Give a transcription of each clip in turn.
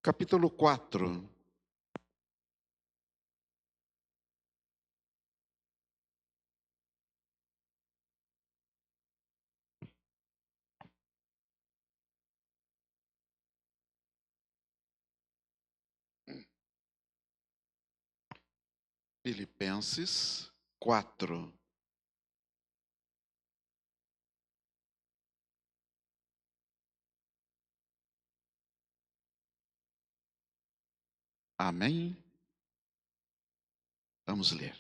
Capítulo 4. Filipenses 4. Amém? Vamos ler.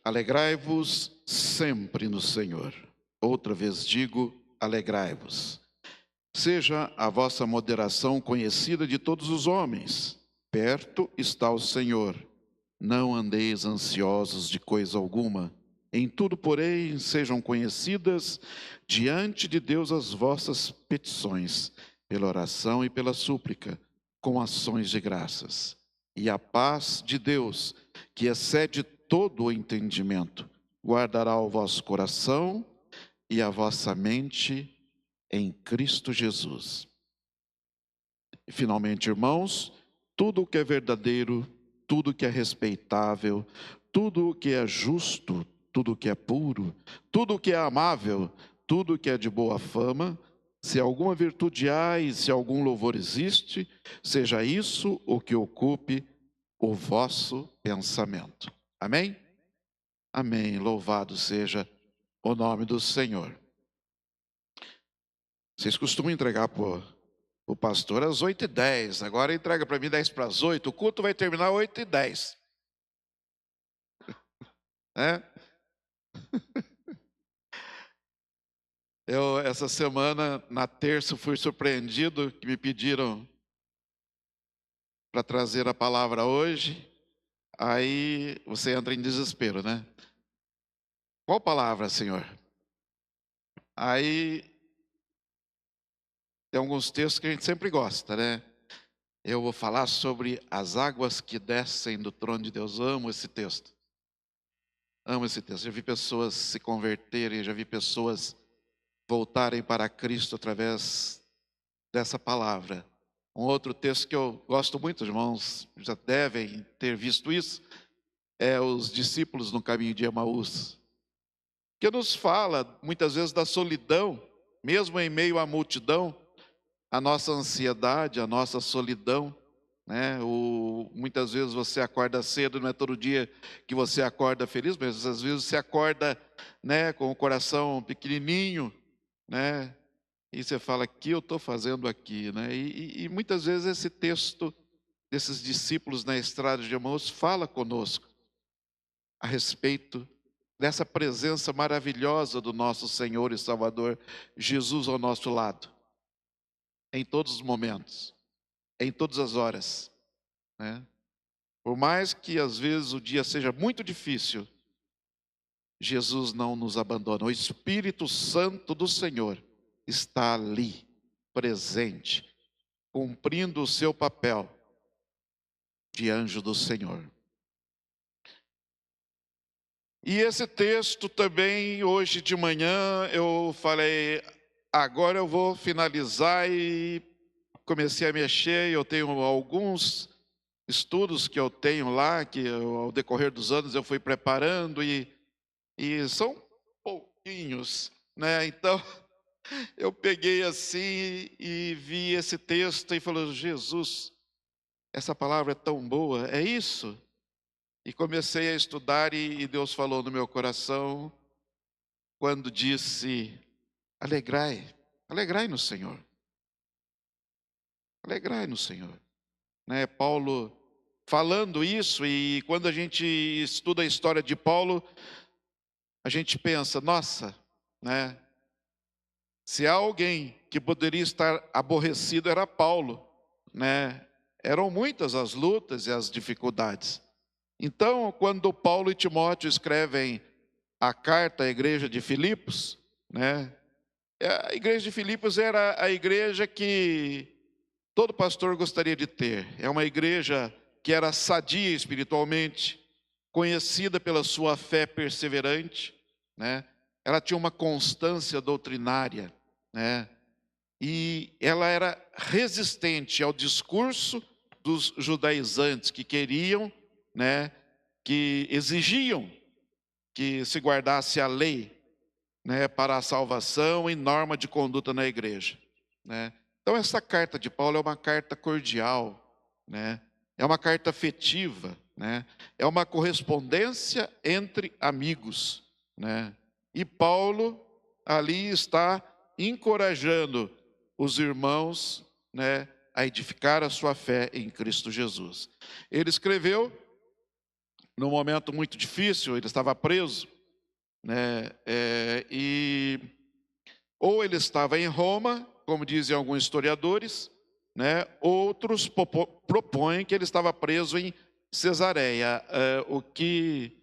Alegrai-vos sempre no Senhor. Outra vez digo, alegrai-vos. Seja a vossa moderação conhecida de todos os homens. Perto está o Senhor. Não andeis ansiosos de coisa alguma. Em tudo, porém, sejam conhecidas diante de Deus as vossas petições, pela oração e pela súplica, com ações de graças. E a paz de Deus, que excede todo o entendimento, guardará o vosso coração e a vossa mente em Cristo Jesus. E finalmente, irmãos, tudo o que é verdadeiro, tudo o que é respeitável, tudo o que é justo, tudo o que é puro, tudo o que é amável, tudo o que é de boa fama, se alguma virtude há e se algum louvor existe, seja isso o que ocupe o vosso pensamento. Amém? Amém. Louvado seja o nome do Senhor. Vocês costumam entregar para o pastor às 8h10, agora entrega para mim 7:50, o culto vai terminar às 8h10. Né? Eu, essa semana, na terça, fui surpreendido que me pediram para trazer a palavra hoje. Aí você entra em desespero, né? Qual palavra, Senhor? Aí tem alguns textos que a gente sempre gosta, né? Eu vou falar sobre as águas que descem do trono de Deus. Eu amo esse texto. Amo esse texto. Já vi pessoas se converterem, já vi pessoas voltarem para Cristo através dessa palavra. Um outro texto que eu gosto muito, os irmãos já devem ter visto isso, é os discípulos no caminho de Emaús, que nos fala muitas vezes da solidão, mesmo em meio à multidão, a nossa ansiedade, a nossa solidão, né? Muitas vezes você acorda cedo, não é todo dia que você acorda feliz, mas às vezes você acorda, né, com o coração pequenininho, né? E você fala, o que eu estou fazendo aqui, né? E muitas vezes esse texto desses discípulos na estrada de Emaús fala conosco a respeito dessa presença maravilhosa do nosso Senhor e Salvador Jesus ao nosso lado, em todos os momentos, em todas as horas, né? Por mais que às vezes o dia seja muito difícil, Jesus não nos abandona. O Espírito Santo do Senhor está ali, presente, cumprindo o seu papel de anjo do Senhor. E esse texto também, hoje de manhã, eu falei, agora eu vou finalizar, e comecei a mexer. Eu tenho alguns estudos que eu tenho lá, que ao decorrer dos anos eu fui preparando, e são pouquinhos, né? Então, eu peguei assim e vi esse texto e falei, Jesus, essa palavra é tão boa, é isso? E comecei a estudar, e Deus falou no meu coração, quando disse, alegrai, alegrai no Senhor, alegrai no Senhor. Né? Paulo falando isso, e quando a gente estuda a história de Paulo, a gente pensa, nossa, né? Se há alguém que poderia estar aborrecido era Paulo, né? Eram muitas as lutas e as dificuldades. Então, quando Paulo e Timóteo escrevem a carta à igreja de Filipos, né? A igreja de Filipos era a igreja que todo pastor gostaria de ter. É uma igreja que era sadia espiritualmente, conhecida pela sua fé perseverante, né? Ela tinha uma constância doutrinária, né? e ela era resistente ao discurso dos judaizantes que queriam, né, que exigiam que se guardasse a lei, né, para a salvação e norma de conduta na igreja, né? Então essa carta de Paulo é uma carta cordial, né? É uma carta afetiva, né? É uma correspondência entre amigos, né? E Paulo ali está encorajando os irmãos, né, a edificar a sua fé em Cristo Jesus. Ele escreveu num momento muito difícil, ele estava preso, né? E ou ele estava em Roma, como dizem alguns historiadores, né? Outros propõem que ele estava preso em Cesareia. O que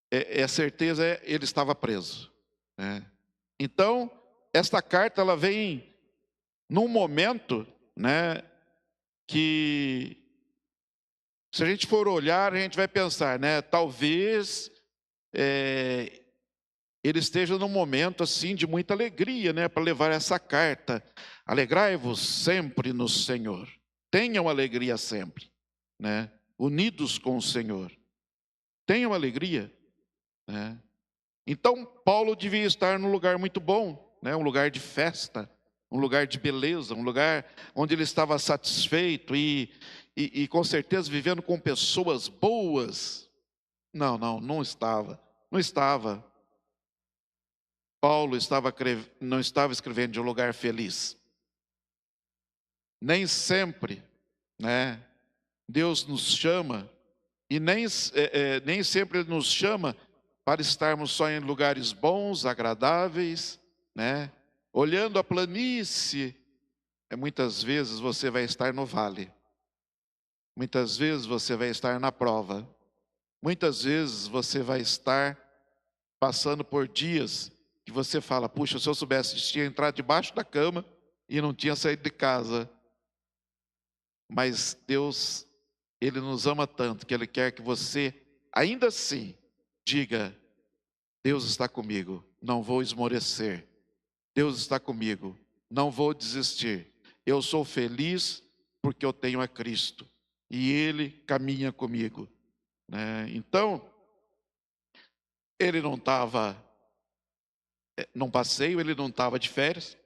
é certeza é ele estava preso, né? Então, esta carta ela vem num momento, né, que se a gente for olhar, a gente vai pensar, né, talvez ele esteja num momento assim de muita alegria, né, para levar essa carta. Alegrai-vos sempre no Senhor. Tenham alegria sempre, né? Unidos com o Senhor. Tenham alegria, né? Então Paulo devia estar num lugar muito bom, né? Um lugar de festa, um lugar de beleza, um lugar onde ele estava satisfeito e com certeza vivendo com pessoas boas. Não estava. Não estava. Paulo não estava escrevendo de um lugar feliz. Nem sempre, né, Deus nos chama, e nem sempre Ele nos chama para estarmos só em lugares bons, agradáveis, né? Olhando a planície, muitas vezes você vai estar no vale, muitas vezes você vai estar na prova, muitas vezes você vai estar passando por dias que você fala, puxa, se eu soubesse, tinha entrado debaixo da cama e não tinha saído de casa. Mas Deus, Ele nos ama tanto que Ele quer que você, ainda assim, diga, Deus está comigo, não vou esmorecer. Deus está comigo, não vou desistir. Eu sou feliz porque eu tenho a Cristo e Ele caminha comigo, né? Então, ele não estava num passeio, ele não estava de férias,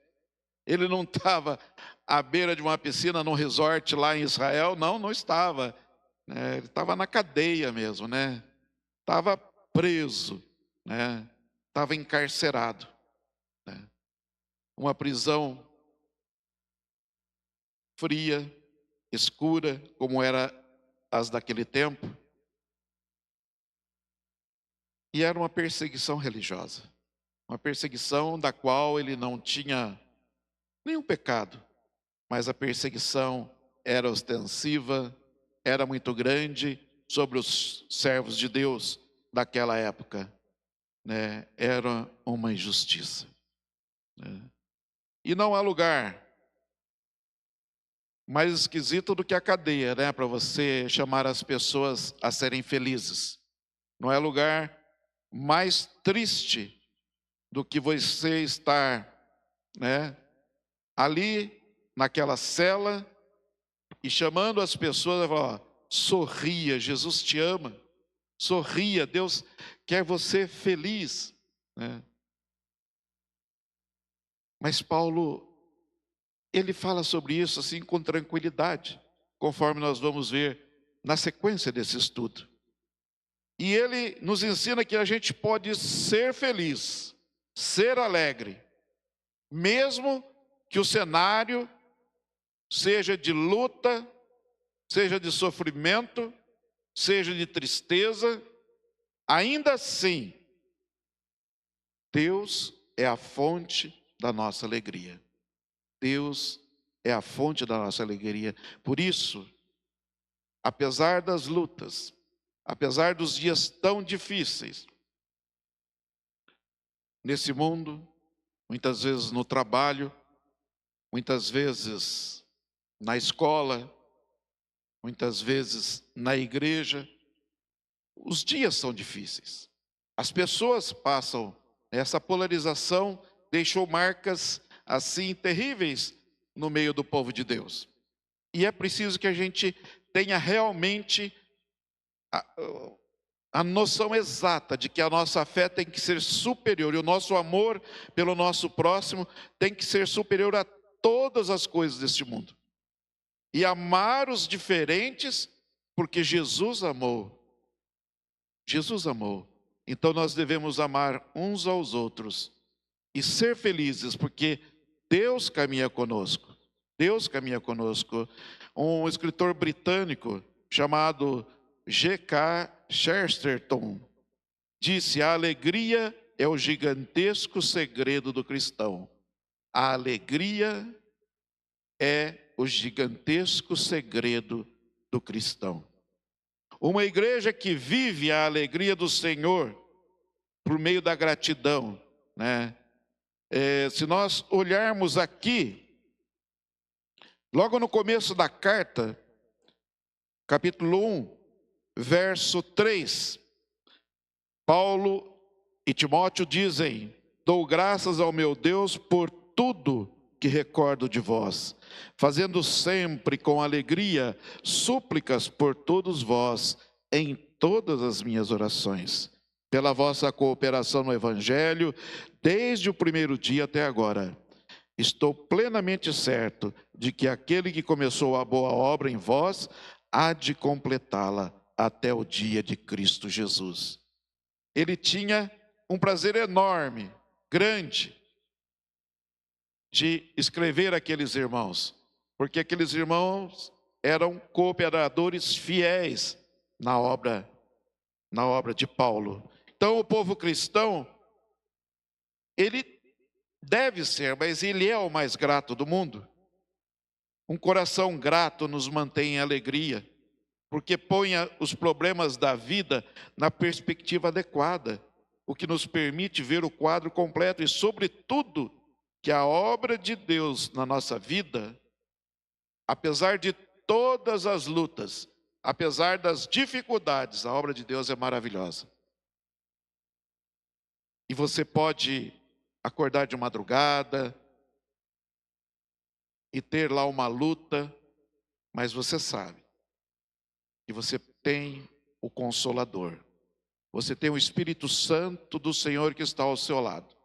ele não estava à beira de uma piscina num resort lá em Israel, não estava, né? Ele estava na cadeia mesmo, né? Estava preso, né? Estava encarcerado, né? Uma prisão fria, escura, como era as daquele tempo, e era uma perseguição religiosa, uma perseguição da qual ele não tinha nenhum pecado, mas a perseguição era ostensiva, era muito grande sobre os servos de Deus daquela época, né? Era uma injustiça, né? E não há lugar mais esquisito do que a cadeia, né? Para você chamar as pessoas a serem felizes. Não é lugar mais triste do que você estar, né, ali naquela cela e chamando as pessoas, ó, sorria, Jesus te ama, sorria, Deus quer você feliz, né? Mas Paulo, ele fala sobre isso assim com tranquilidade, conforme nós vamos ver na sequência desse estudo. E ele nos ensina que a gente pode ser feliz, ser alegre, mesmo que o cenário seja de luta, seja de sofrimento, seja de tristeza, ainda assim, Deus é a fonte da nossa alegria. Deus é a fonte da nossa alegria. Por isso, apesar das lutas, apesar dos dias tão difíceis, nesse mundo, muitas vezes no trabalho, muitas vezes na escola, muitas vezes na igreja, os dias são difíceis. As pessoas passam, essa polarização deixou marcas assim terríveis no meio do povo de Deus. E é preciso que a gente tenha realmente a, a noção exata de que a nossa fé tem que ser superior, e o nosso amor pelo nosso próximo tem que ser superior a todas as coisas deste mundo. E amar os diferentes, porque Jesus amou. Jesus amou. Então nós devemos amar uns aos outros e ser felizes, porque Deus caminha conosco. Deus caminha conosco. Um escritor britânico chamado G.K. Chesterton disse: a alegria é o gigantesco segredo do cristão. A alegria é o gigantesco segredo do cristão. Uma igreja que vive a alegria do Senhor por meio da gratidão, né? Se nós olharmos aqui, logo no começo da carta, capítulo 1, verso 3, Paulo e Timóteo dizem: dou graças ao meu Deus por tudo que recordo de vós, fazendo sempre com alegria súplicas por todos vós em todas as minhas orações, pela vossa cooperação no Evangelho, desde o primeiro dia até agora. Estou plenamente certo de que aquele que começou a boa obra em vós há de completá-la até o dia de Cristo Jesus. Ele tinha um prazer enorme, grande, de escrever aqueles irmãos, porque aqueles irmãos eram cooperadores fiéis na obra de Paulo. Então o povo cristão, ele deve ser, mas ele é o mais grato do mundo. Um coração grato nos mantém em alegria, porque põe os problemas da vida na perspectiva adequada, o que nos permite ver o quadro completo e, sobretudo, que a obra de Deus na nossa vida, apesar de todas as lutas, apesar das dificuldades, a obra de Deus é maravilhosa. E você pode acordar de madrugada e ter lá uma luta, mas você sabe que você tem o Consolador. Você tem o Espírito Santo do Senhor que está ao seu lado.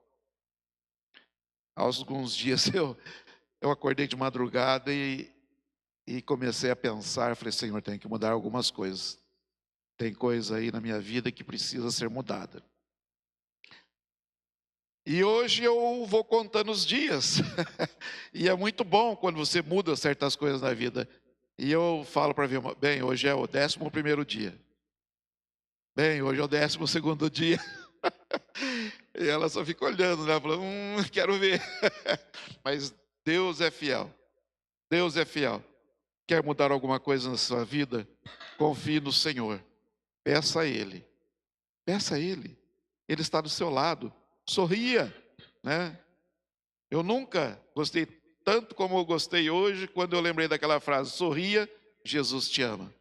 Há alguns dias eu acordei de madrugada e comecei a pensar, falei: Senhor, tem que mudar algumas coisas. Tem coisa aí na minha vida que precisa ser mudada. E hoje eu vou contando os dias. E é muito bom quando você muda certas coisas na vida. E eu falo para mim: bem, hoje é o 11º dia. Bem, hoje é o 12º dia. E ela só fica olhando, né? Falando: quero ver. Mas Deus é fiel. Deus é fiel. Quer mudar alguma coisa na sua vida? Confie no Senhor. Peça a Ele. Peça a Ele. Ele está do seu lado. Sorria, né? Eu nunca gostei tanto como eu gostei hoje quando eu lembrei daquela frase: sorria, Jesus te ama.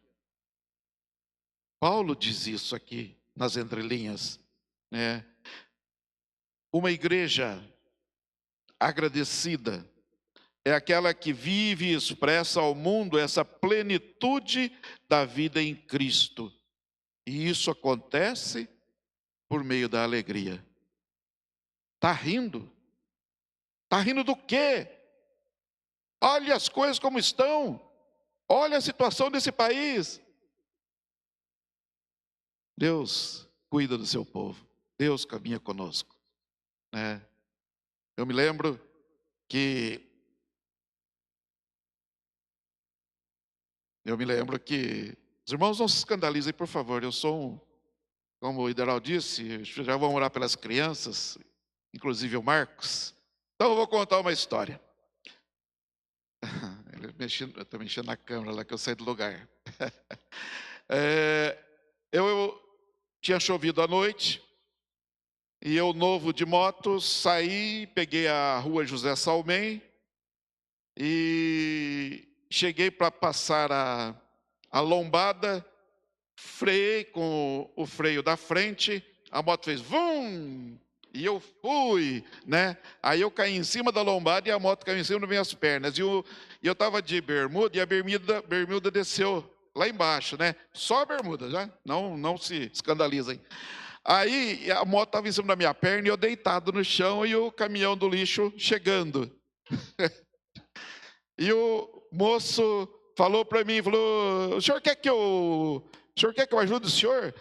Paulo diz isso aqui nas entrelinhas, né? Uma igreja agradecida é aquela que vive e expressa ao mundo essa plenitude da vida em Cristo. E isso acontece por meio da alegria. Está rindo? Está rindo do quê? Olha as coisas como estão. Olha a situação desse país. Deus cuida do seu povo. Deus caminha conosco, né? Eu me lembro que os irmãos não se escandalizem, por favor. Eu sou como o Ideral disse, já vamos orar pelas crianças, inclusive o Marcos. Então eu vou contar uma história. Ele está mexendo na câmera lá que eu saí do lugar. Eu tinha chovido à noite e eu, novo de moto, saí, peguei a rua José Salmem e cheguei para passar a lombada, freiei com o freio da frente, a moto fez vum, E eu fui, né? Aí eu caí em cima da lombada e a moto caiu em cima das minhas pernas. E eu estava de bermuda e a bermuda desceu lá embaixo, né? Só a bermuda, já? Não se escandalizem. Aí a moto estava em cima da minha perna e eu deitado no chão e o caminhão do lixo chegando. E o moço falou para mim, falou: o senhor quer que eu ajude o senhor?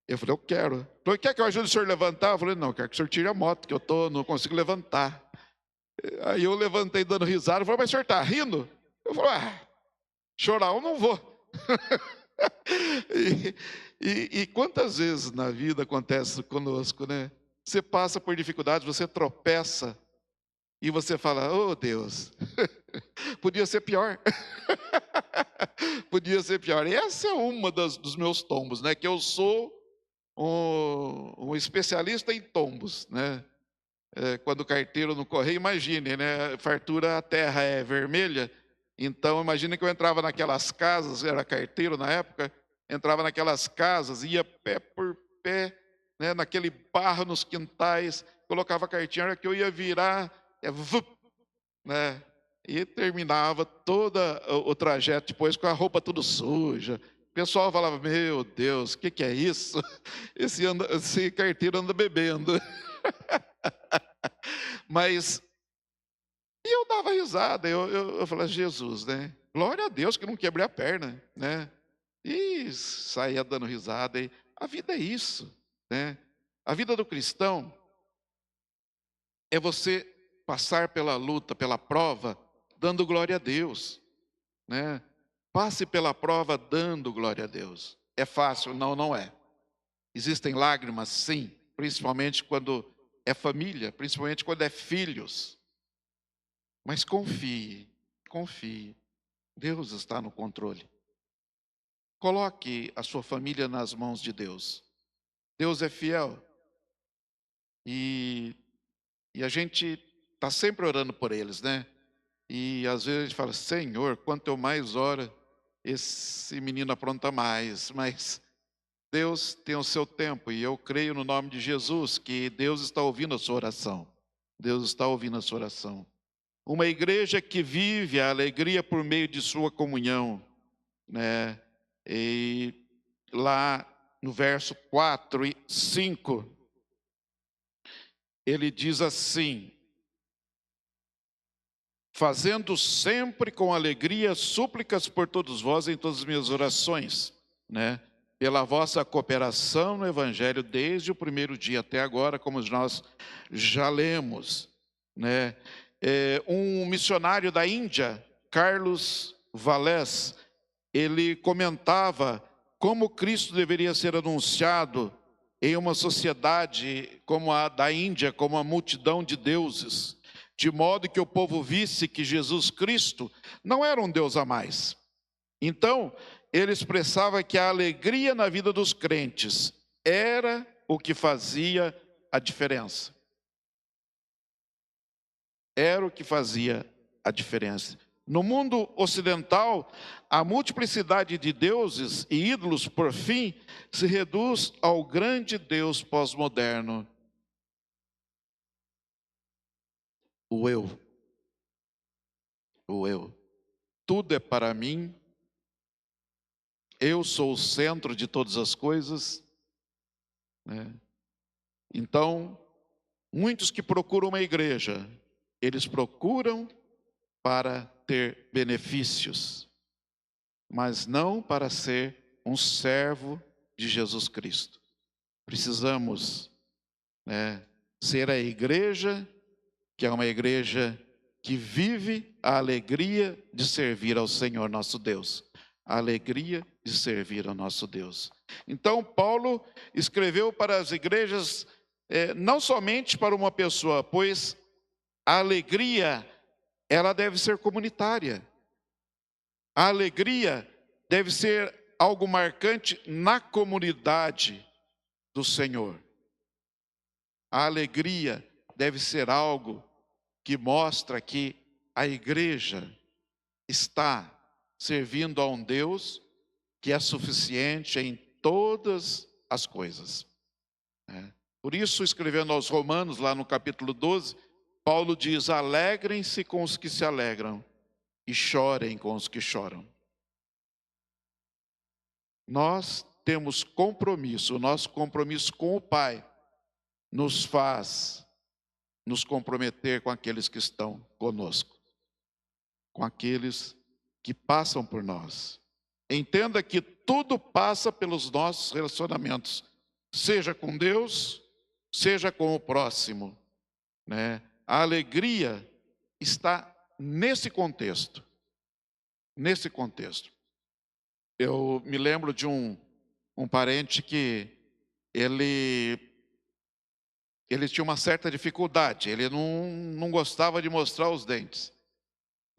Eu falei: eu quero. Ele falou: quer que eu ajude o senhor a levantar? Eu falei: não, eu quero que o senhor tire a moto, que não consigo levantar. Aí eu levantei dando risada, ele falou: mas o senhor está rindo? Eu falei: chorar eu não vou. E quantas vezes na vida acontece conosco, né? Você passa por dificuldades, você tropeça e você fala: oh Deus, podia ser pior. Podia ser pior. E essa é uma dos meus tombos, né? Que eu sou um especialista em tombos, né? Quando o carteiro no correio, imagine, né? Fartura, a terra é vermelha. Então, imagine que eu entrava naquelas casas, era carteiro na época, entrava naquelas casas, ia pé por pé, né? Naquele barro nos quintais, colocava a cartinha, a hora que eu ia virar, vup, né? E terminava todo o trajeto depois com a roupa tudo suja. O pessoal falava: meu Deus, o que é isso? Esse carteiro anda bebendo. Mas, e eu dava risada, eu falava: Jesus, né? Glória a Deus que não quebrei a perna, né? E saía dando risada. E a vida é isso, né? A vida do cristão é você passar pela luta, pela prova, dando glória a Deus, né? Passe pela prova dando glória a Deus. É fácil? Não, não é. Existem lágrimas, sim, principalmente quando é família, principalmente quando é filhos. Mas confie, confie. Deus está no controle. Coloque a sua família nas mãos de Deus. Deus é fiel. E, e a gente está sempre orando por eles, né? E às vezes a gente fala: Senhor, quanto eu mais oro, esse menino apronta mais. Mas Deus tem o seu tempo, e eu creio no nome de Jesus que Deus está ouvindo a sua oração. Deus está ouvindo a sua oração. Uma igreja que vive a alegria por meio de sua comunhão, né? E lá no verso 4 e 5, ele diz assim: fazendo sempre com alegria súplicas por todos vós em todas as minhas orações, né? Pela vossa cooperação no Evangelho desde o primeiro dia até agora, como nós já lemos, né? Um missionário da Índia, Carlos Valés, ele comentava como Cristo deveria ser anunciado em uma sociedade como a da Índia, como uma multidão de deuses, de modo que o povo visse que Jesus Cristo não era um Deus a mais. Então, ele expressava que a alegria na vida dos crentes era o que fazia a diferença. Era o que fazia a diferença. No mundo ocidental, a multiplicidade de deuses e ídolos, por fim, se reduz ao grande Deus pós-moderno, o eu. O eu. Tudo é para mim, eu sou o centro de todas as coisas, né? Então, muitos que procuram uma igreja, eles procuram para ter benefícios, mas não para ser um servo de Jesus Cristo. Precisamos, né, ser a igreja, que é uma igreja que vive a alegria de servir ao Senhor nosso Deus. A alegria de servir ao nosso Deus. Então, Paulo escreveu para as igrejas, não somente para uma pessoa, pois a alegria, ela deve ser comunitária. A alegria deve ser algo marcante na comunidade do Senhor. A alegria deve ser algo que mostra que a igreja está servindo a um Deus que é suficiente em todas as coisas, né? Por isso, escrevendo aos Romanos, lá no capítulo 12, Paulo diz: alegrem-se com os que se alegram e chorem com os que choram. Nós temos compromisso, o nosso compromisso com o Pai nos faz nos comprometer com aqueles que estão conosco, com aqueles que passam por nós. Entenda que tudo passa pelos nossos relacionamentos, seja com Deus, seja com o próximo, né? A alegria está nesse contexto, nesse contexto. Eu me lembro de um parente que ele tinha uma certa dificuldade, ele não gostava de mostrar os dentes.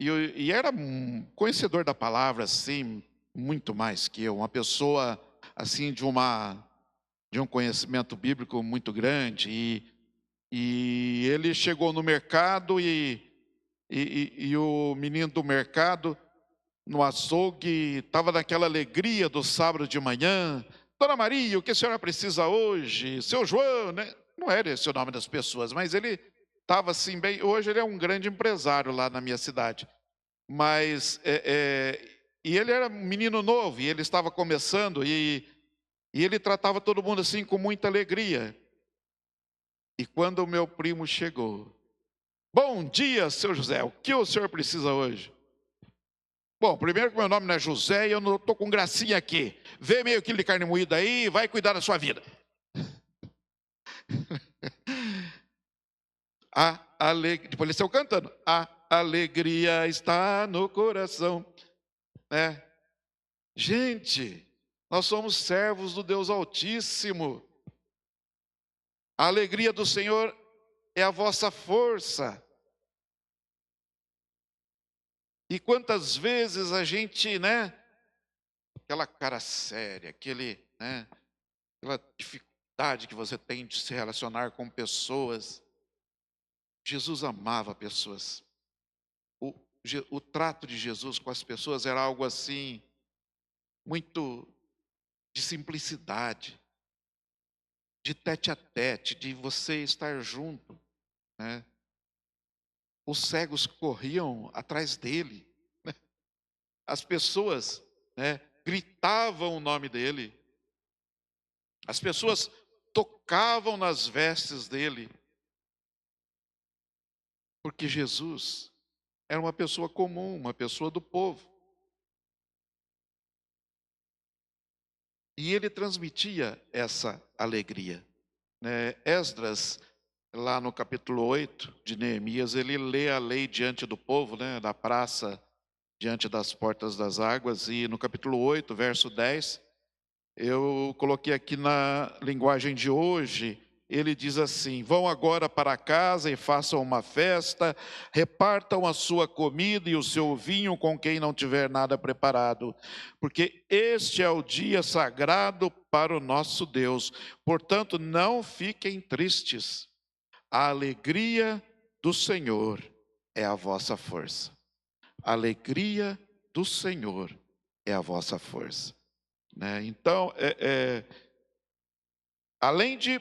E era um conhecedor da palavra, assim, muito mais que eu, uma pessoa, assim, de um conhecimento bíblico muito grande. E ele chegou no mercado e o menino do mercado, no açougue, estava naquela alegria do sábado de manhã. Dona Maria, o que a senhora precisa hoje? Seu João, né? Não era esse o nome das pessoas, mas ele estava assim bem. Hoje ele é um grande empresário lá na minha cidade. Mas, e ele era um menino novo, e ele estava começando, e ele tratava todo mundo assim com muita alegria. E quando o meu primo chegou: bom dia, seu José, o que o senhor precisa hoje? Bom, primeiro que meu nome não é José e eu não estou com gracinha aqui. Vê meio quilo de carne moída aí e vai cuidar da sua vida. Depois ele saiu cantando. A alegria está no coração, né? Gente, nós somos servos do Deus Altíssimo. A alegria do Senhor é a vossa força. E quantas vezes a gente, né? Aquela cara séria, né? Aquela dificuldade que você tem de se relacionar com pessoas. Jesus amava pessoas. O trato de Jesus com as pessoas era algo assim, muito de simplicidade, de tete a tete, de você estar junto, né? Os cegos corriam atrás dele, né? As pessoas, né, gritavam o nome dele, as pessoas tocavam nas vestes dele, porque Jesus era uma pessoa comum, uma pessoa do povo. E ele transmitia essa alegria, né? Esdras, lá no capítulo 8 de Neemias, ele lê a lei diante do povo, né, na praça, diante das portas das águas. E no capítulo 8, verso 10, eu coloquei aqui na linguagem de hoje, ele diz assim: vão agora para casa e façam uma festa, repartam a sua comida e o seu vinho com quem não tiver nada preparado, porque este é o dia sagrado para o nosso Deus. Portanto, não fiquem tristes. A alegria do Senhor é a vossa força. A alegria do Senhor é a vossa força, né? Então, além de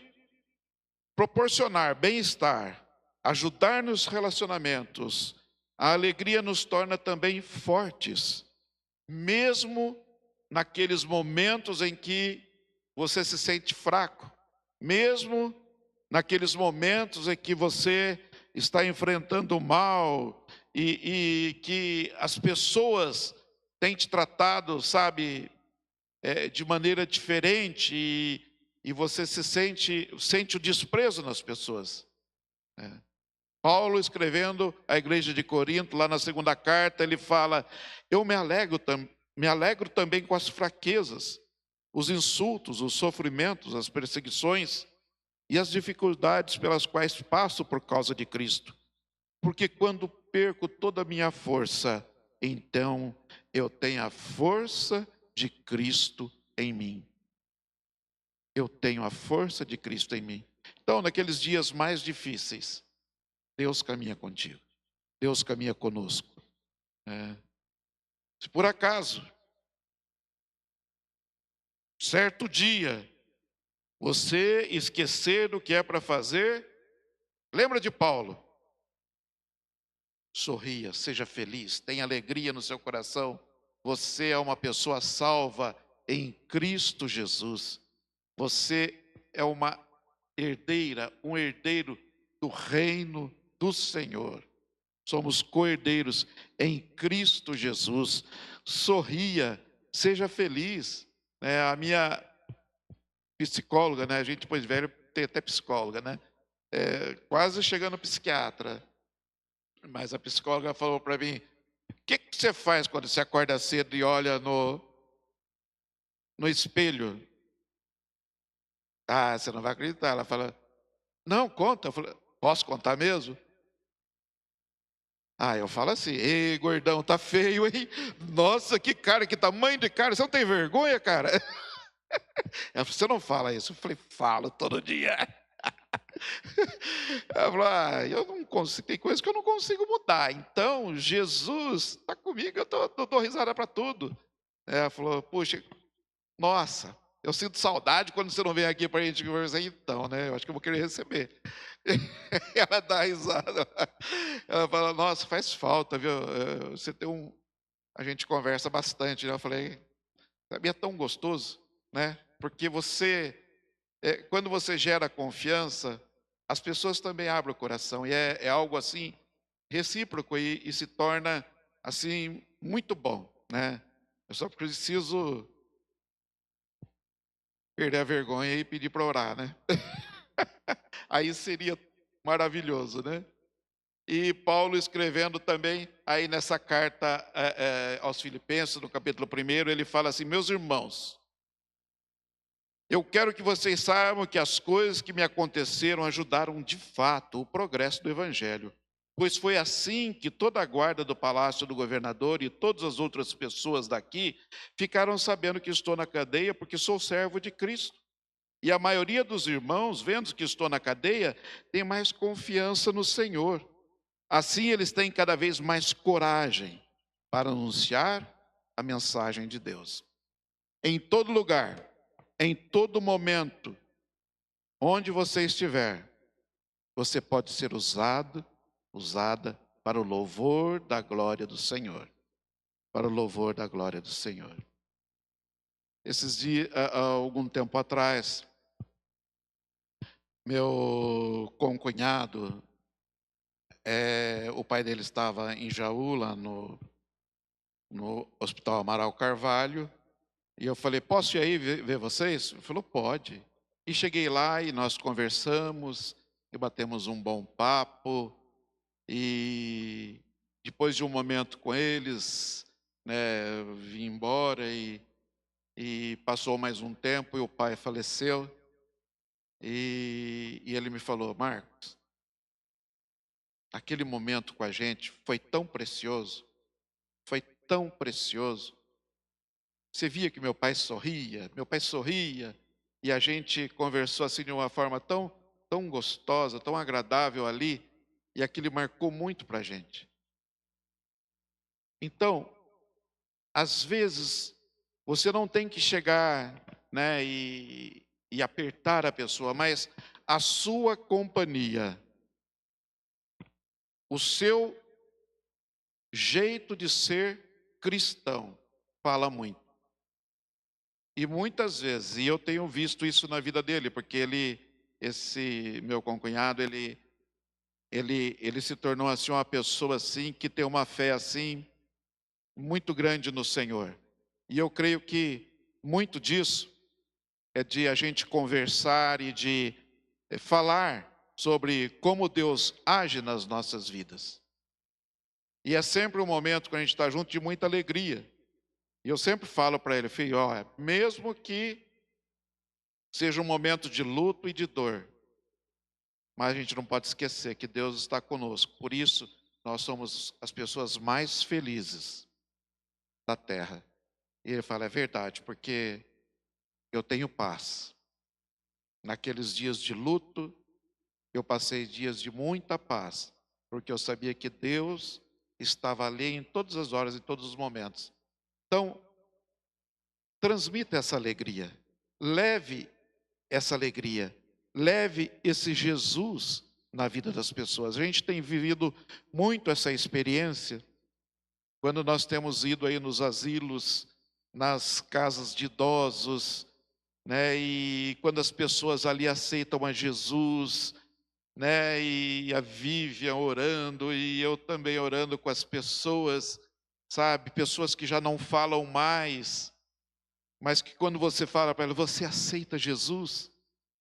proporcionar bem-estar, ajudar nos relacionamentos, a alegria nos torna também fortes, mesmo naqueles momentos em que você se sente fraco, mesmo naqueles momentos em que você está enfrentando o mal e que as pessoas têm te tratado, sabe, de maneira diferente, e você sente o desprezo nas pessoas, né? Paulo, escrevendo à igreja de Corinto, lá na segunda carta, ele fala: eu me alegro também com as fraquezas, os insultos, os sofrimentos, as perseguições e as dificuldades pelas quais passo por causa de Cristo. Porque quando perco toda a minha força, então eu tenho a força de Cristo em mim. Eu tenho a força de Cristo em mim. Então, naqueles dias mais difíceis, Deus caminha contigo. Deus caminha conosco, né? Se por acaso, certo dia, Você esquecer do que é para fazer. Lembra de Paulo? Sorria, seja feliz, tenha alegria no seu coração. Você é uma pessoa salva em Cristo Jesus. Você é uma herdeira, um herdeiro do reino do Senhor. Somos co-herdeiros em Cristo Jesus. Sorria, seja feliz. A minha psicóloga, né? A gente depois de velho tem até psicóloga, né? Quase chegando no psiquiatra. Mas a psicóloga falou para mim: o que você faz quando você acorda cedo e olha no espelho? Ah, você não vai acreditar. Ela fala: não, conta. Eu falei: posso contar mesmo? Ah, eu falo assim: ei, gordão, tá feio, hein? Nossa, que cara, que tamanho de cara. Você não tem vergonha, cara? Ela falou: você não fala isso. Eu falei: falo todo dia. Ela falou: ah, eu não consigo, tem coisas que eu não consigo mudar. Então, Jesus está comigo, eu dou risada para tudo. Ela falou: puxa, nossa, eu sinto saudade quando você não vem aqui para a gente conversar. Então, né? Eu acho que eu vou querer receber. Ela dá risada. Ela fala: nossa, faz falta, viu? Você tem um. A gente conversa bastante, né? Eu falei: sabia, é tão gostoso, né? Porque quando você gera confiança, as pessoas também abrem o coração. E é algo assim, recíproco e se torna, assim, muito bom, né? Eu só preciso perder a vergonha e pedir para orar, né? Aí seria maravilhoso, né? E Paulo escrevendo também, aí nessa carta aos Filipenses, no capítulo 1, ele fala assim: meus irmãos, eu quero que vocês saibam que as coisas que me aconteceram ajudaram de fato o progresso do Evangelho. Pois foi assim que toda a guarda do palácio do governador e todas as outras pessoas daqui ficaram sabendo que estou na cadeia porque sou servo de Cristo. E a maioria dos irmãos, vendo que estou na cadeia, tem mais confiança no Senhor. Assim eles têm cada vez mais coragem para anunciar a mensagem de Deus. Em todo lugar, em todo momento, onde você estiver, você pode ser usada para o louvor da glória do Senhor. Para o louvor da glória do Senhor. Esses dias, há algum tempo atrás, meu concunhado, o pai dele estava em Jaú, lá no Hospital Amaral Carvalho, e eu falei: posso ir aí ver vocês? Ele falou: pode. E cheguei lá e nós conversamos, e batemos um bom papo, e depois de um momento com eles, né, vim embora e passou mais um tempo e o pai faleceu. E ele me falou: Marcos, aquele momento com a gente foi tão precioso, foi tão precioso. Você via que meu pai sorria, e a gente conversou assim de uma forma tão gostosa, tão agradável ali, e aquilo marcou muito para a gente. Então, às vezes, você não tem que chegar, né, e apertar a pessoa, mas a sua companhia, o seu jeito de ser cristão, fala muito. E muitas vezes, e eu tenho visto isso na vida dele, porque esse meu concunhado, ele se tornou assim uma pessoa assim que tem uma fé assim muito grande no Senhor. E eu creio que muito disso é de a gente conversar e de falar sobre como Deus age nas nossas vidas. E é sempre um momento quando a gente está junto de muita alegria. E eu sempre falo para ele: filho, ó, mesmo que seja um momento de luto e de dor, mas a gente não pode esquecer que Deus está conosco. Por isso, nós somos as pessoas mais felizes da terra. E ele fala: é verdade, porque eu tenho paz. Naqueles dias de luto, eu passei dias de muita paz, porque eu sabia que Deus estava ali em todas as horas, em todos os momentos. Então, transmita essa alegria. Leve essa alegria. Leve esse Jesus na vida das pessoas. A gente tem vivido muito essa experiência quando nós temos ido aí nos asilos, nas casas de idosos, né? E quando as pessoas ali aceitam a Jesus, né? E a Vivian orando e eu também orando com as pessoas, sabe? Pessoas que já não falam mais, mas que quando você fala para ela, você aceita Jesus?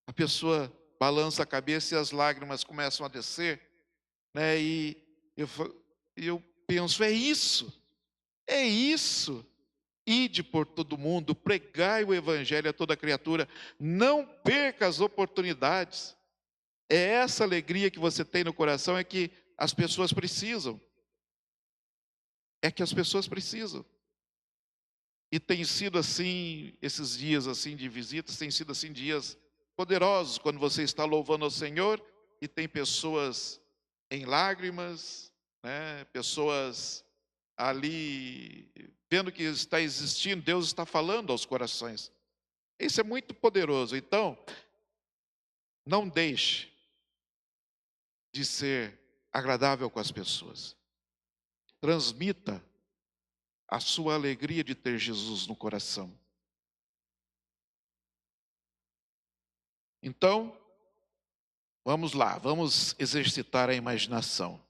A pessoa balança a cabeça e as lágrimas começam a descer, né? E eu, eu penso, é isso. Ide por todo mundo, pregai o evangelho a toda criatura, não perca as oportunidades. É essa alegria que você tem no coração, é que as pessoas precisam. É que as pessoas precisam. E tem sido assim, esses dias assim de visitas, tem sido assim dias poderosos, quando você está louvando ao Senhor e tem pessoas em lágrimas, né? Pessoas ali vendo que está existindo, Deus está falando aos corações. Isso é muito poderoso. Então, não deixe de ser agradável com as pessoas. Transmita a sua alegria de ter Jesus no coração. Então, vamos lá, vamos exercitar a imaginação.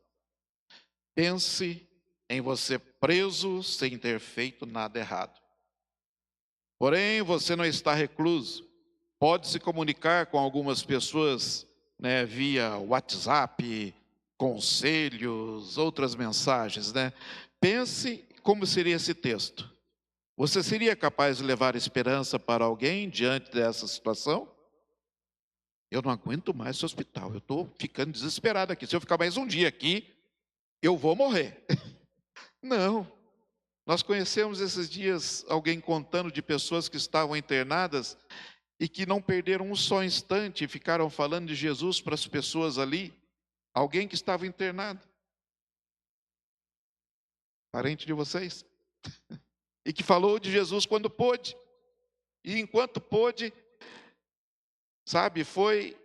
Pense em você preso sem ter feito nada errado. Porém, você não está recluso. Pode se comunicar com algumas pessoas, né, via WhatsApp, conselhos, outras mensagens, né? Pense como seria esse texto. Você seria capaz de levar esperança para alguém diante dessa situação? Eu não aguento mais esse hospital, eu estou ficando desesperado aqui. Se eu ficar mais um dia aqui, eu vou morrer. Não. Nós conhecemos esses dias alguém contando de pessoas que estavam internadas e que não perderam um só instante e ficaram falando de Jesus para as pessoas ali. Alguém que estava internado, parente de vocês, e que falou de Jesus quando pôde. E enquanto pôde, sabe, foi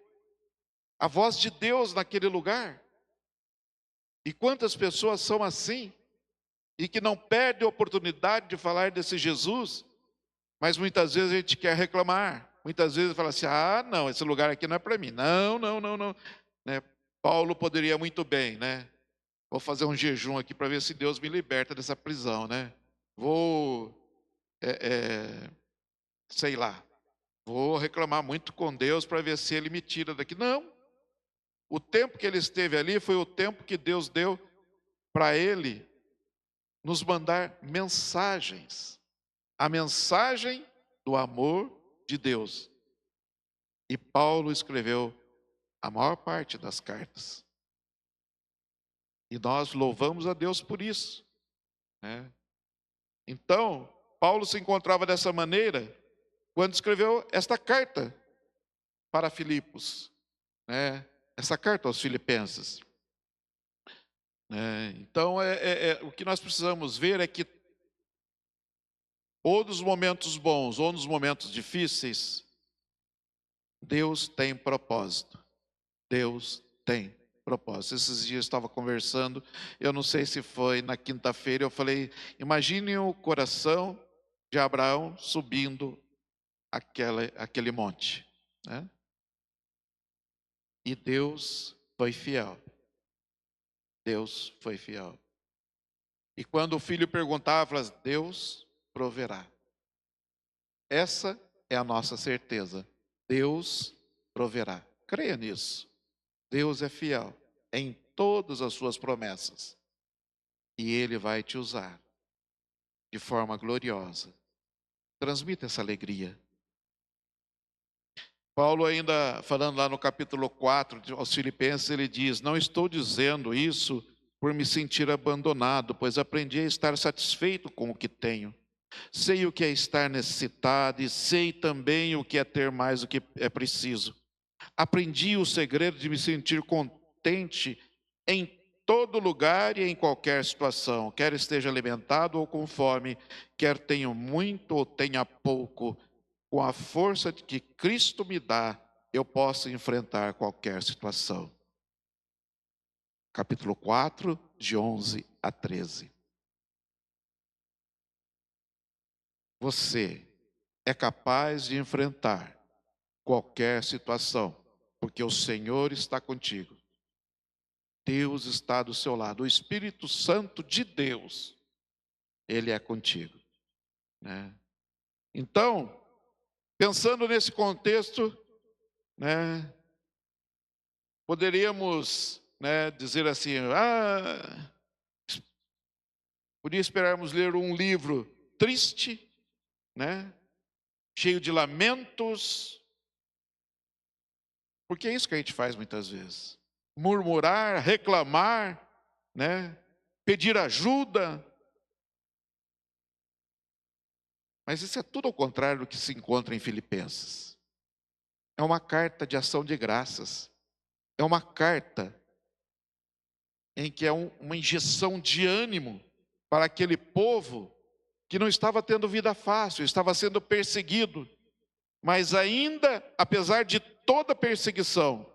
a voz de Deus naquele lugar. E quantas pessoas são assim, e que não perdem a oportunidade de falar desse Jesus, mas muitas vezes a gente quer reclamar. Muitas vezes fala assim, ah, não, esse lugar aqui não é para mim. Não, não, não, não. Né? Paulo poderia muito bem, né? Vou fazer um jejum aqui para ver se Deus me liberta dessa prisão, né? Vou, sei lá, vou reclamar muito com Deus para ver se Ele me tira daqui. Não. O tempo que ele esteve ali foi o tempo que Deus deu para ele nos mandar mensagens. A mensagem do amor de Deus. E Paulo escreveu a maior parte das cartas. E nós louvamos a Deus por isso, né? Então, Paulo se encontrava dessa maneira quando escreveu esta carta para Filipos, né? Essa carta aos Filipenses. Então, o que nós precisamos ver é que ou nos momentos bons ou nos momentos difíceis, Deus tem propósito. Deus tem propósito. Esses dias eu estava conversando, eu não sei se foi na quinta-feira, eu falei, imagine o coração de Abraão subindo aquele monte, né? E Deus foi fiel. Deus foi fiel. E quando o filho perguntava, falava, Deus proverá. Essa é a nossa certeza. Deus proverá. Creia nisso. Deus é fiel em todas as suas promessas. E Ele vai te usar de forma gloriosa. Transmita essa alegria. Paulo ainda, falando lá no capítulo 4 aos Filipenses, ele diz, não estou dizendo isso por me sentir abandonado, pois aprendi a estar satisfeito com o que tenho. Sei o que é estar necessitado e sei também o que é ter mais do que é preciso. Aprendi o segredo de me sentir contente em todo lugar e em qualquer situação, quer esteja alimentado ou com fome, quer tenha muito ou tenha pouco. com a força que Cristo me dá, eu posso enfrentar qualquer situação. Capítulo 4, de 11 a 13. Você é capaz de enfrentar qualquer situação, porque o Senhor está contigo. Deus está do seu lado. O Espírito Santo de Deus, Ele é contigo, né? Então, pensando nesse contexto, né, poderíamos, né, dizer assim: podia esperarmos ler um livro triste, né, cheio de lamentos, porque é isso que a gente faz muitas vezes. Murmurar, reclamar, né, pedir ajuda. Mas isso é tudo ao contrário do que se encontra em Filipenses. É uma carta de ação de graças. É uma carta em que é uma injeção de ânimo para aquele povo que não estava tendo vida fácil, estava sendo perseguido. Mas ainda, apesar de toda a perseguição,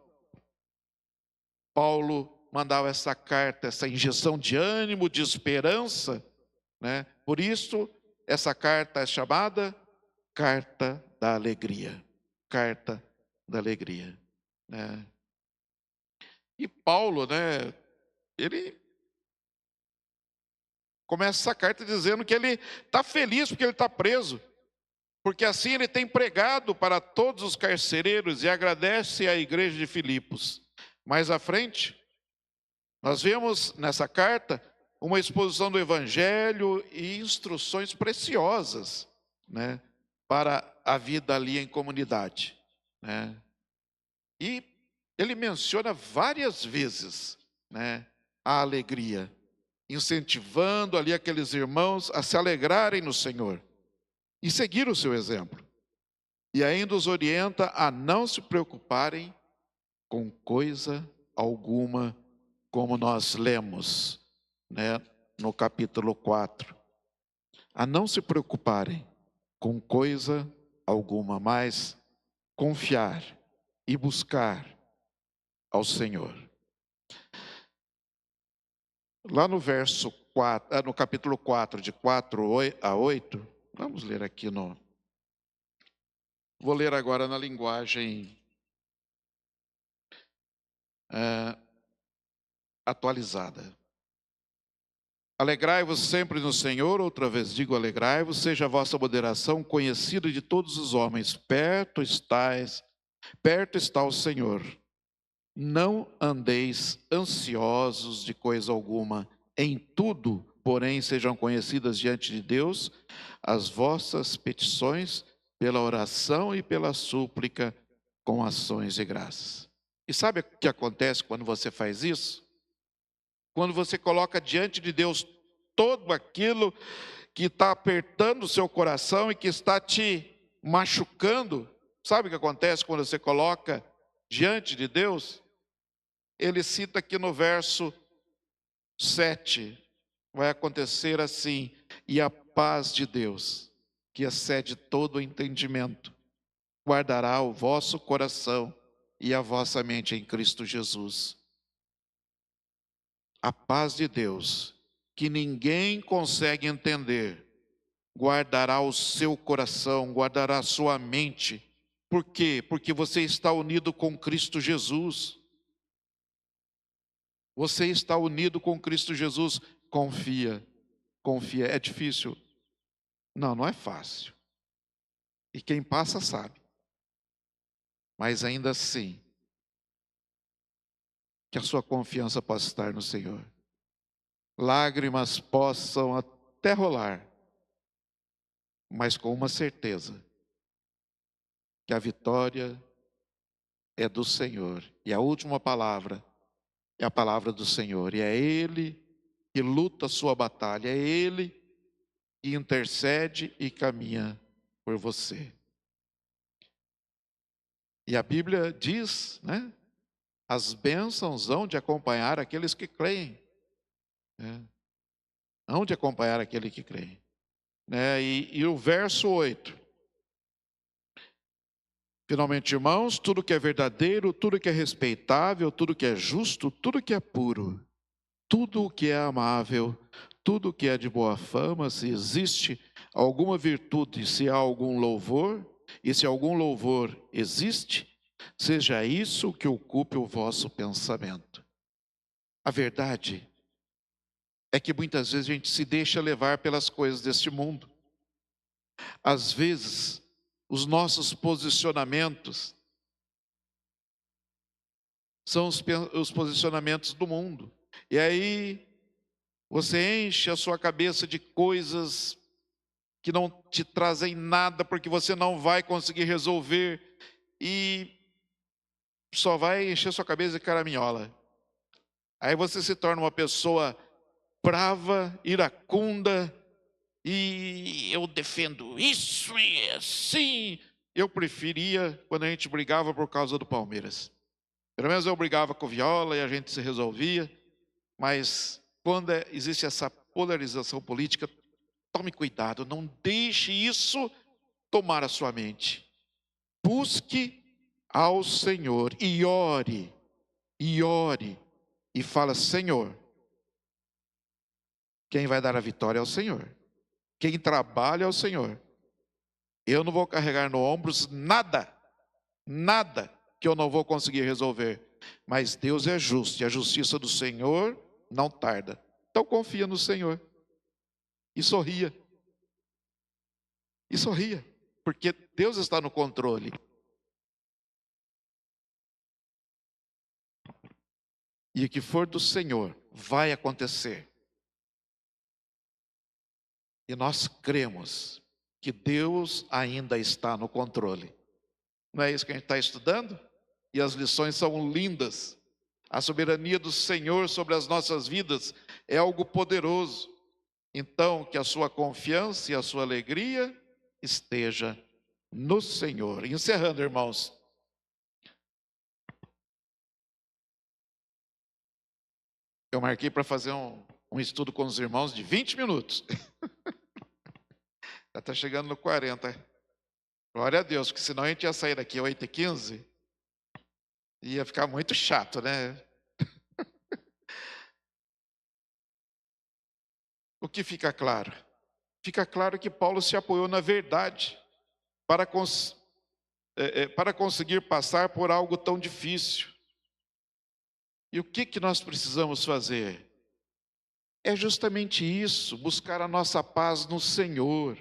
Paulo mandava essa carta, essa injeção de ânimo, de esperança, né? Por isso, essa carta é chamada Carta da Alegria. Carta da Alegria, né? E Paulo, né, ele começa essa carta dizendo que ele está feliz porque ele está preso, porque assim ele tem pregado para todos os carcereiros e agradece à igreja de Filipos. Mais à frente, nós vemos nessa carta uma exposição do Evangelho e instruções preciosas, né, para a vida ali em comunidade, né? E ele menciona várias vezes, né, a alegria, incentivando ali aqueles irmãos a se alegrarem no Senhor e seguir o seu exemplo. E ainda os orienta a não se preocuparem com coisa alguma, como nós lemos, né, no capítulo 4. A não se preocuparem com coisa alguma, mas confiar e buscar ao Senhor. Lá no verso 4, no capítulo 4, de 4 a 8, vamos ler aqui no... Vou ler agora na linguagem atualizada. Alegrai-vos sempre no Senhor, outra vez digo alegrai-vos, seja a vossa moderação conhecida de todos os homens, perto está o Senhor. Não andeis ansiosos de coisa alguma, em tudo, porém, sejam conhecidas diante de Deus as vossas petições pela oração e pela súplica com ações de graças. E sabe o que acontece quando você faz isso? Quando você coloca diante de Deus todo aquilo que está apertando o seu coração e que está te machucando, sabe o que acontece quando você coloca diante de Deus? Ele cita aqui no verso 7, vai acontecer assim: e a paz de Deus, que excede todo o entendimento, guardará o vosso coração e a vossa mente em Cristo Jesus. A paz de Deus, que ninguém consegue entender, guardará o seu coração, guardará a sua mente. Por quê? Porque você está unido com Cristo Jesus. Você está unido com Cristo Jesus. Confia, confia. É difícil? Não, não é fácil. E quem passa sabe. Mas ainda assim, que a sua confiança possa estar no Senhor. Lágrimas possam até rolar, mas com uma certeza, que a vitória é do Senhor. E a última palavra é a palavra do Senhor. E é Ele que luta a sua batalha. É Ele que intercede e caminha por você. E a Bíblia diz, né? As bênçãos hão de acompanhar aqueles que creem, né? Hão de acompanhar aquele que crê, né? E o verso 8 Finalmente, irmãos, tudo que é verdadeiro, tudo que é respeitável, tudo que é justo, tudo que é puro, tudo o que é amável, tudo o que é de boa fama, se existe alguma virtude, se há algum louvor, e se algum louvor existe, seja isso que ocupe o vosso pensamento. A verdade é que muitas vezes a gente se deixa levar pelas coisas deste mundo. Às vezes, os nossos posicionamentos são os posicionamentos do mundo. E aí você enche a sua cabeça de coisas que não te trazem nada, porque você não vai conseguir resolver e só vai encher sua cabeça de caraminhola. Aí você se torna uma pessoa brava, iracunda, e eu defendo isso e assim. Eu preferia quando a gente brigava por causa do Palmeiras. Pelo menos eu brigava com o Viola e a gente se resolvia, mas quando existe essa polarização política, tome cuidado, não deixe isso tomar a sua mente. Busque ao Senhor e ore, e fala: Senhor, quem vai dar a vitória é o Senhor, quem trabalha é o Senhor. Eu não vou carregar no ombros nada que eu não vou conseguir resolver, mas Deus é justo e a justiça do Senhor não tarda. Então confia no Senhor e sorria, porque Deus está no controle. E o que for do Senhor vai acontecer. E nós cremos que Deus ainda está no controle. Não é isso que a gente está estudando? E as lições são lindas. A soberania do Senhor sobre as nossas vidas é algo poderoso. Então, que a sua confiança e a sua alegria esteja no Senhor. Encerrando, irmãos. Eu marquei para fazer um estudo com os irmãos de 20 minutos. Já está chegando no 40. Glória a Deus, porque senão a gente ia sair daqui 8h15. Ia ficar muito chato, né? O que fica claro? Fica claro que Paulo se apoiou na verdade para, para conseguir passar por algo tão difícil. E o que nós precisamos fazer? É justamente isso, buscar a nossa paz no Senhor.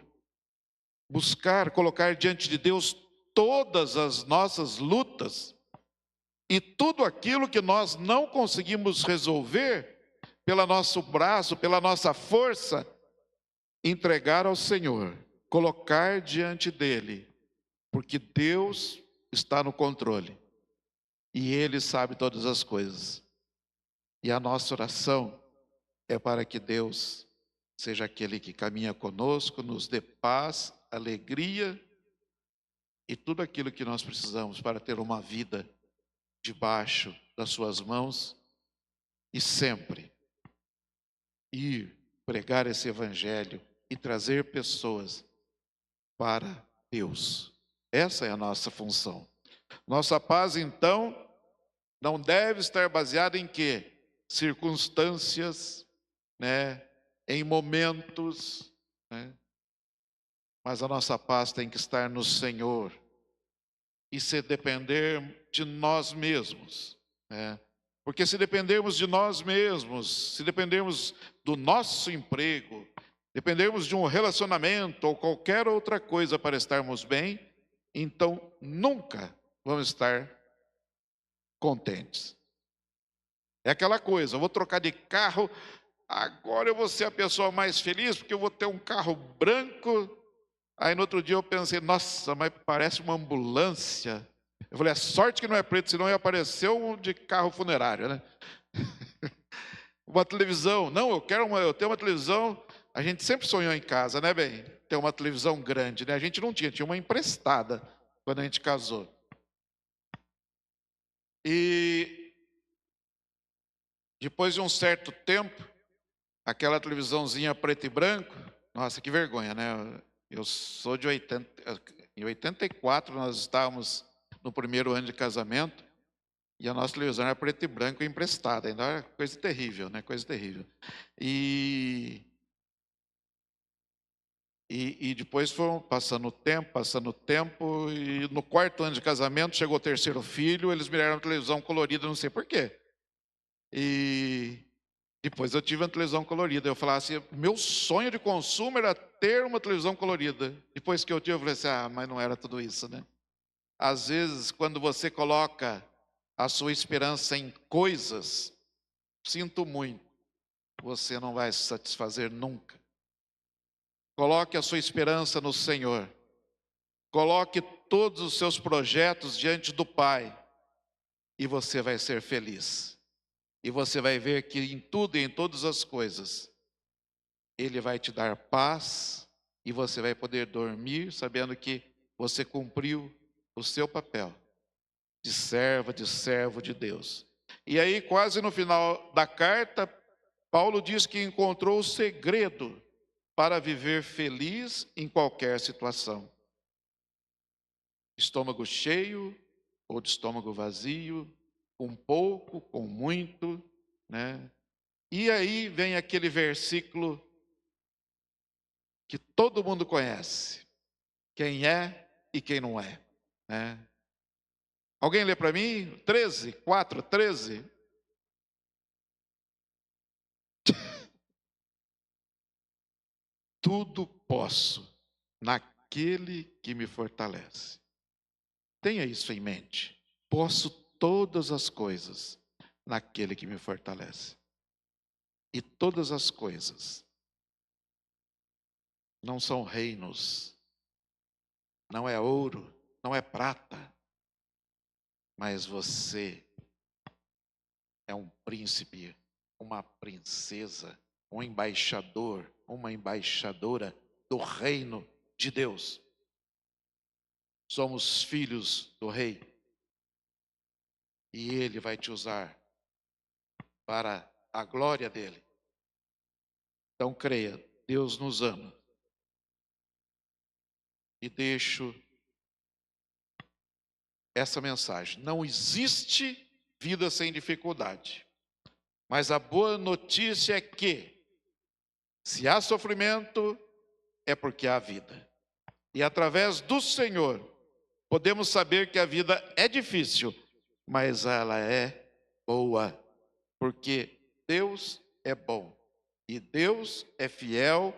Buscar, colocar diante de Deus todas as nossas lutas e tudo aquilo que nós não conseguimos resolver pelo nosso braço, pela nossa força, entregar ao Senhor, colocar diante dele, porque Deus está no controle e Ele sabe todas as coisas. E a nossa oração é para que Deus seja aquele que caminha conosco, nos dê paz, alegria e tudo aquilo que nós precisamos para ter uma vida debaixo das suas mãos e sempre ir pregar esse evangelho e trazer pessoas para Deus. Essa é a nossa função. Nossa paz, então, não deve estar baseada em quê? Circunstâncias, né? Em momentos, né? Mas a nossa paz tem que estar no Senhor. E se depender de nós mesmos, né? Porque se dependermos de nós mesmos, se dependermos do nosso emprego, dependermos de um relacionamento ou qualquer outra coisa para estarmos bem, então nunca vamos estar contentes. É aquela coisa, eu vou trocar de carro, agora eu vou ser a pessoa mais feliz porque eu vou ter um carro branco. Aí no outro dia eu pensei, nossa, mas parece uma ambulância. Eu falei, é sorte que não é preto, senão ia aparecer um de carro funerário, né? Uma televisão, não, eu tenho uma televisão. A gente sempre sonhou em casa, né, bem? Ter uma televisão grande, né? A gente não tinha, tinha uma emprestada quando a gente casou. E depois de um certo tempo, aquela televisãozinha preto e branco, nossa, que vergonha, né? Eu sou de 80, em 84 nós estávamos no primeiro ano de casamento, e a nossa televisão era preto e branco emprestada, ainda era coisa terrível, né? Coisa terrível. E depois foram passando o tempo, e no quarto ano de casamento chegou o terceiro filho, eles me deram uma televisão colorida, não sei por quê. E depois eu tive uma televisão colorida. Eu falava assim, meu sonho de consumo era ter uma televisão colorida. Depois que eu tive, eu falei assim, mas não era tudo isso, né? Às vezes, quando você coloca a sua esperança em coisas, sinto muito, você não vai se satisfazer nunca. Coloque a sua esperança no Senhor. Coloque todos os seus projetos diante do Pai e você vai ser feliz. E você vai ver que em tudo e em todas as coisas, Ele vai te dar paz e você vai poder dormir sabendo que você cumpriu o seu papel de servo de Deus. E aí, quase no final da carta, Paulo diz que encontrou o segredo para viver feliz em qualquer situação. Estômago cheio ou de estômago vazio, com pouco, com muito, né? E aí vem aquele versículo que todo mundo conhece, quem é e quem não é, né? Alguém lê para mim? 13, 4, 13. Tudo posso naquele que me fortalece. Tenha isso em mente. Posso todas as coisas naquele que me fortalece. E todas as coisas não são reinos, não é ouro, não é prata, mas você é um príncipe, uma princesa, um embaixador, uma embaixadora do reino de Deus. Somos filhos do rei e ele vai te usar para a glória dele. Então creia, Deus nos ama. E deixo essa mensagem. Não existe vida sem dificuldade. Mas a boa notícia é que, se há sofrimento, é porque há vida. E através do Senhor, podemos saber que a vida é difícil, mas ela é boa. Porque Deus é bom. E Deus é fiel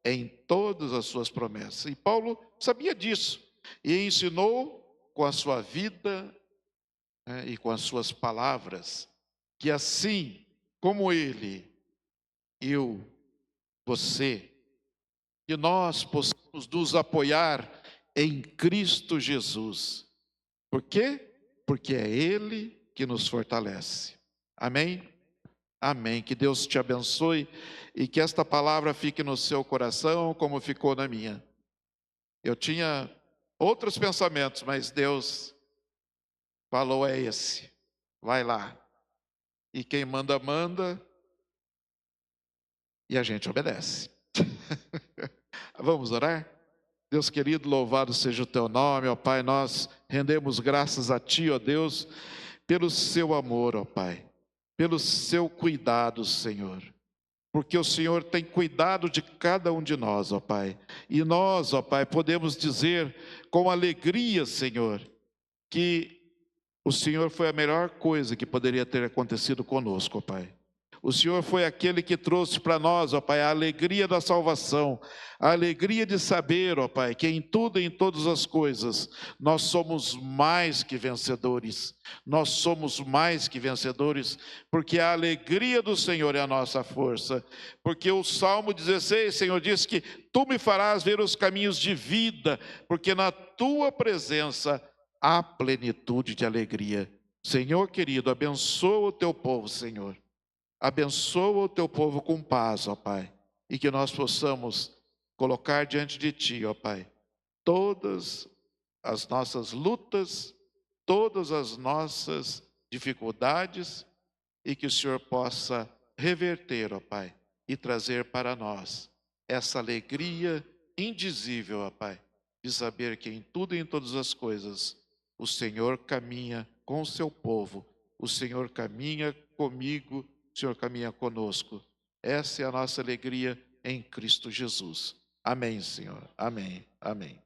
em todas as suas promessas. E Paulo sabia disso. E ensinou com a sua vida, né, e com as suas palavras, que assim como ele, eu, você, que nós possamos nos apoiar em Cristo Jesus. Por quê? Porque é Ele que nos fortalece. Amém? Amém. Que Deus te abençoe e que esta palavra fique no seu coração como ficou na minha. Eu tinha outros pensamentos, mas Deus falou é esse. Vai lá. E quem manda, manda. E a gente obedece. Vamos orar? Deus querido, louvado seja o teu nome, ó Pai. Nós rendemos graças a Ti, ó Deus, pelo seu amor, ó Pai, pelo seu cuidado, Senhor. Porque o Senhor tem cuidado de cada um de nós, ó Pai. E nós, ó Pai, podemos dizer com alegria, Senhor, que o Senhor foi a melhor coisa que poderia ter acontecido conosco, ó Pai. O Senhor foi aquele que trouxe para nós, ó Pai, a alegria da salvação, a alegria de saber, ó Pai, que em tudo e em todas as coisas nós somos mais que vencedores. Nós somos mais que vencedores, porque a alegria do Senhor é a nossa força. Porque o Salmo 16, Senhor, diz que Tu me farás ver os caminhos de vida, porque na Tua presença há plenitude de alegria. Senhor querido, abençoa o Teu povo, Senhor. Abençoa o Teu povo com paz, ó Pai, e que nós possamos colocar diante de Ti, ó Pai, todas as nossas lutas, todas as nossas dificuldades, e que o Senhor possa reverter, ó Pai, e trazer para nós essa alegria indizível, ó Pai, de saber que em tudo e em todas as coisas o Senhor caminha com o seu povo, o Senhor caminha comigo, o Senhor caminha conosco. Essa é a nossa alegria em Cristo Jesus. Amém, Senhor. Amém. Amém.